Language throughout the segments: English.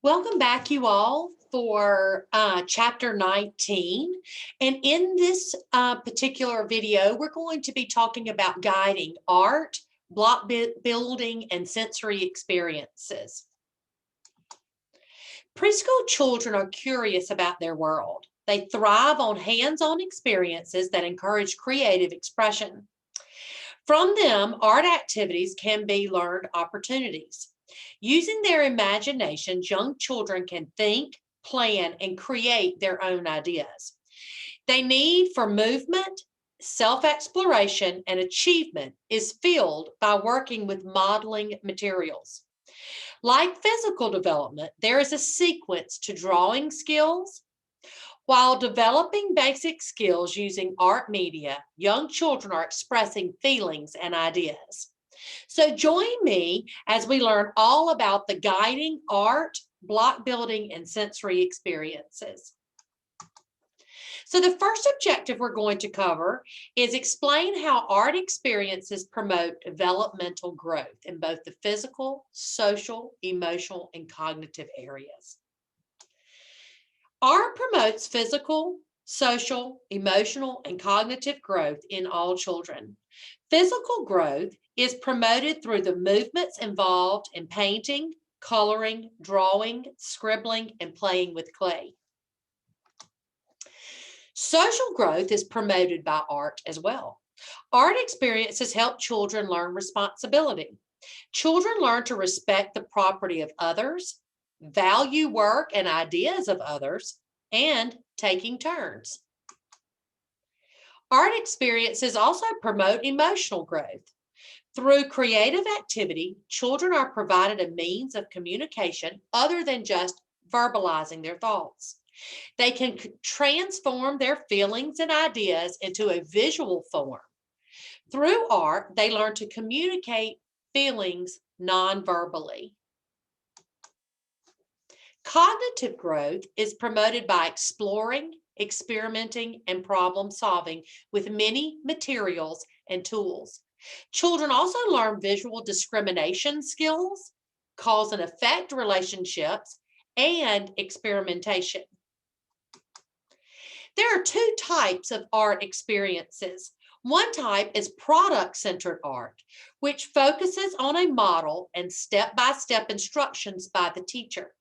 Welcome back, you all, for chapter 19. And in this particular video, we're going to be talking about guiding art, block building, and sensory experiences. Preschool children are curious about their world. They thrive on hands-on experiences that encourage creative expression. From them, art activities can be learned opportunities. Using their imaginations, young children can think, plan, and create their own ideas. Their need for movement, self-exploration, and achievement is filled by working with modeling materials. Like physical development, there is a sequence to drawing skills. While developing basic skills using art media, young children are expressing feelings and ideas. So join me as we learn all about the guiding art, block building, and sensory experiences. So the first objective we're going to cover is explain how art experiences promote developmental growth in both the physical, social, emotional, and cognitive areas. Art promotes physical, social, emotional, and cognitive growth in all children. Physical growth is promoted through the movements involved in painting, coloring, drawing, scribbling, and playing with clay. Social growth is promoted by art as well. Art experiences help children learn responsibility. Children learn to respect the property of others, value work and ideas of others, and taking turns. Art experiences also promote emotional growth. Through creative activity, children are provided a means of communication other than just verbalizing their thoughts. They can transform their feelings and ideas into a visual form. Through art, they learn to communicate feelings non-verbally. Cognitive growth is promoted by exploring, experimenting, and problem solving with many materials and tools. Children also learn visual discrimination skills, cause and effect relationships, and experimentation. There are two types of art experiences. One type is product-centered art, which focuses on a model and step-by-step instructions by the teacher.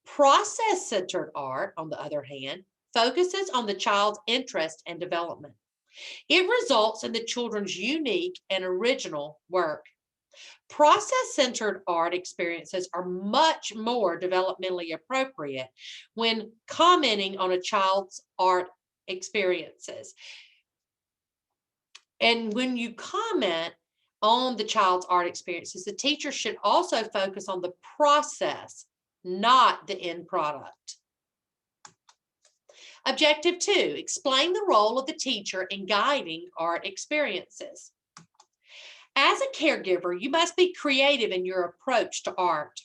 Process-centered art, on the other hand, focuses on the child's interest and development. It results in the children's unique and original work. Process-centered art experiences are much more developmentally appropriate when commenting on a child's art experiences. And when you comment on the child's art experiences, the teacher should also focus on the process, not the end product. Objective 2, explain the role of the teacher in guiding art experiences. As a caregiver, you must be creative in your approach to art.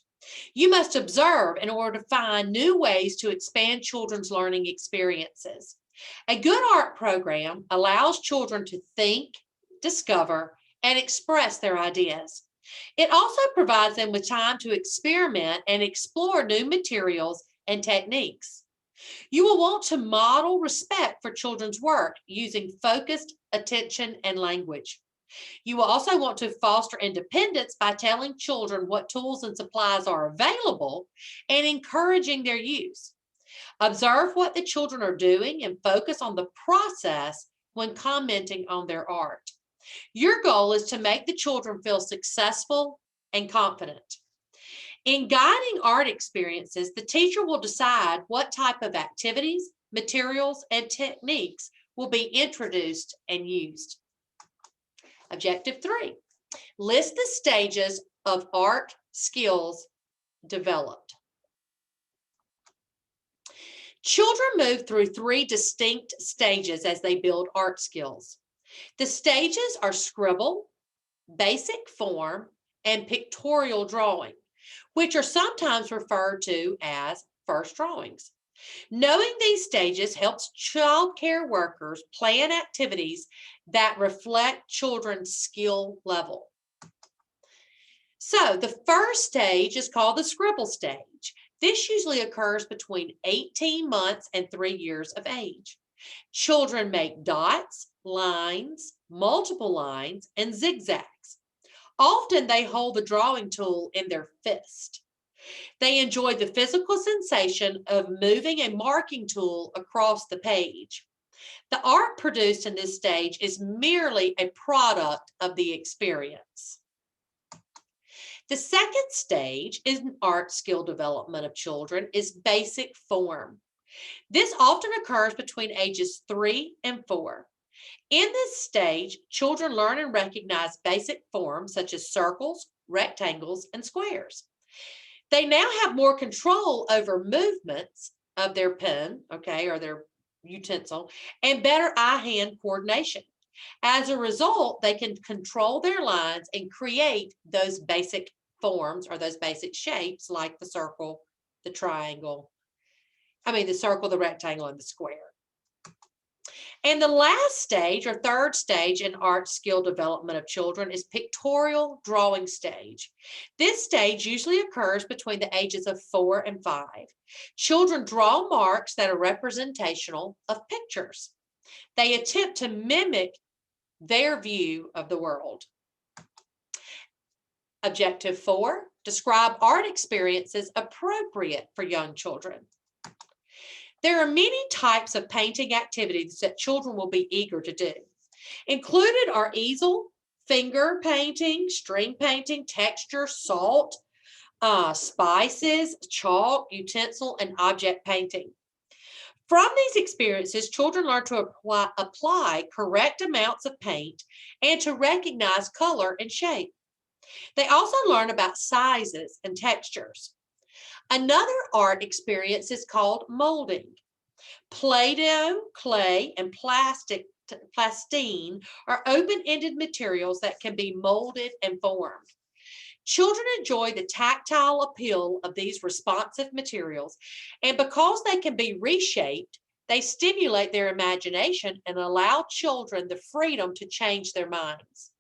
You must observe in order to find new ways to expand children's learning experiences. A good art program allows children to think, discover, and express their ideas. It also provides them with time to experiment and explore new materials and techniques. You will want to model respect for children's work using focused attention and language. You will also want to foster independence by telling children what tools and supplies are available and encouraging their use. Observe what the children are doing and focus on the process when commenting on their art. Your goal is to make the children feel successful and confident. In guiding art experiences, the teacher will decide what type of activities, materials, and techniques will be introduced and used. Objective 3, list the stages of art skills developed. Children move through 3 distinct stages as they build art skills. The stages are scribble, basic form, and pictorial drawing, which are sometimes referred to as first drawings. Knowing these stages helps child care workers plan activities that reflect children's skill level. So the first stage is called the scribble stage. This usually occurs between 18 months and 3 years of age. Children make dots, lines, multiple lines, and zigzags. Often they hold the drawing tool in their fist. They enjoy the physical sensation of moving a marking tool across the page. The art produced in this stage is merely a product of the experience. The second stage in art skill development of children is basic form. This often occurs between ages 3 and 4. In this stage, children learn and recognize basic forms such as circles, rectangles, and squares. They now have more control over movements of their pen, okay, or their utensil, and better eye-hand coordination. As a result, they can control their lines and create those basic forms or those basic shapes like the circle, the the circle, the rectangle, and the square. And the last stage or third stage in art skill development of children is pictorial drawing stage. This stage usually occurs between the ages of 4 and 5. Children draw marks that are representational of pictures. They attempt to mimic their view of the world. Objective 4, describe art experiences appropriate for young children. There are many types of painting activities that children will be eager to do. Included are easel, finger painting, string painting, texture, salt, spices, chalk, utensil, and object painting. From these experiences, children learn to apply correct amounts of paint and to recognize color and shape. They also learn about sizes and textures. Another art experience is called molding. Play-Doh, clay, and plastine are open-ended materials that can be molded and formed. Children enjoy the tactile appeal of these responsive materials, and because they can be reshaped, they stimulate their imagination and allow children the freedom to change their minds.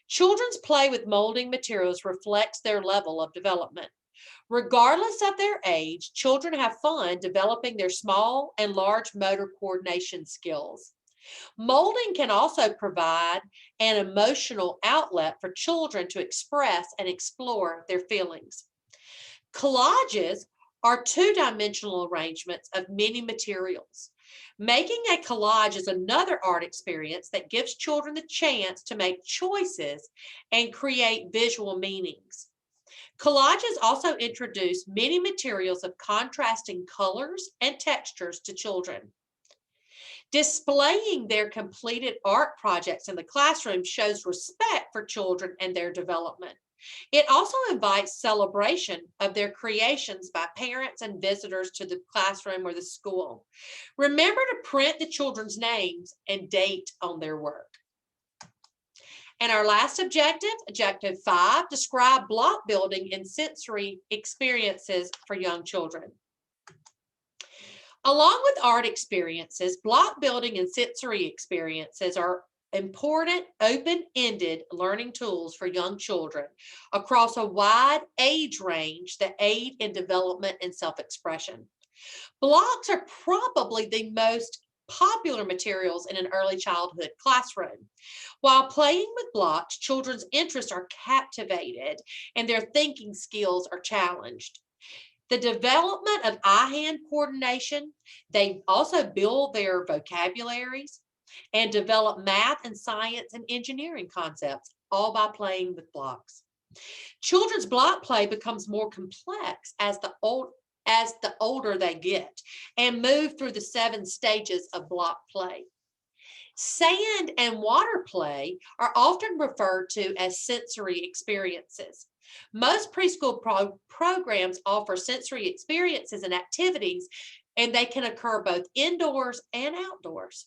Children's play with molding materials reflects their level of development. Regardless of their age, children have fun developing their small and large motor coordination skills. Molding can also provide an emotional outlet for children to express and explore their feelings. Collages are two-dimensional arrangements of many materials. Making a collage is another art experience that gives children the chance to make choices and create visual meanings. Collages also introduce many materials of contrasting colors and textures to children. Displaying their completed art projects in the classroom shows respect for children and their development. It also invites celebration of their creations by parents and visitors to the classroom or the school. Remember to print the children's names and date on their work. And our last objective, objective 5, describe block building and sensory experiences for young children. Along with art experiences, block building and sensory experiences are important open-ended learning tools for young children across a wide age range that aid in development and self-expression. Blocks are probably the most popular materials in an early childhood classroom. While playing with blocks, children's interests are captivated and their thinking skills are challenged. The development of eye-hand coordination, they also build their vocabularies and develop math and science and engineering concepts, all by playing with blocks. Children's block play becomes more complex as the older they get and move through the 7 stages of block play. Sand and water play are often referred to as sensory experiences. Most preschool programs offer sensory experiences and activities, and they can occur both indoors and outdoors.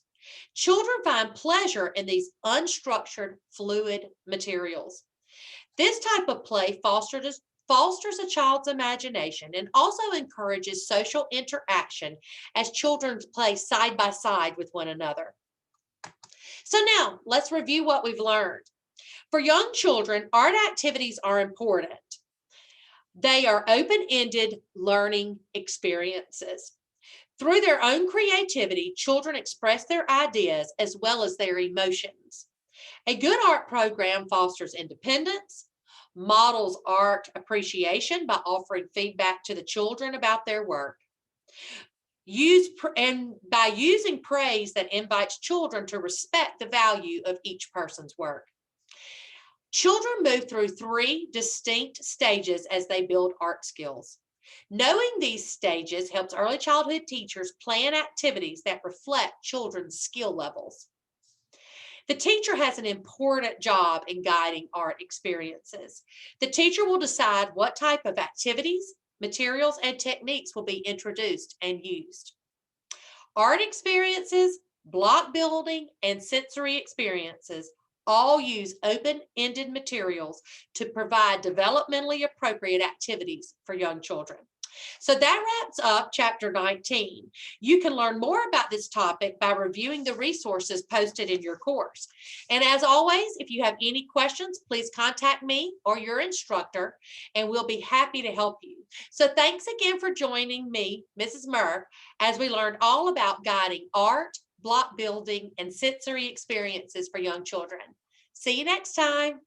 Children find pleasure in these unstructured, fluid materials. This type of play fosters a child's imagination and also encourages social interaction as children play side by side with one another. So now let's review what we've learned. For young children, art activities are important. They are open-ended learning experiences. Through their own creativity, children express their ideas as well as their emotions. A good art program fosters independence, models art appreciation by offering feedback to the children about their work. And by using praise that invites children to respect the value of each person's work. Children move through three distinct stages as they build art skills. Knowing these stages helps early childhood teachers plan activities that reflect children's skill levels. The teacher has an important job in guiding art experiences. The teacher will decide what type of activities, materials, and techniques will be introduced and used. Art experiences, block building, and sensory experiences all use open-ended materials to provide developmentally appropriate activities for young children. So that wraps up chapter 19. You can learn more about this topic by reviewing the resources posted in your course. And as always, if you have any questions, please contact me or your instructor, and we'll be happy to help you. So thanks again for joining me, Mrs. Murr, as we learned all about guiding art, block building, and sensory experiences for young children. See you next time.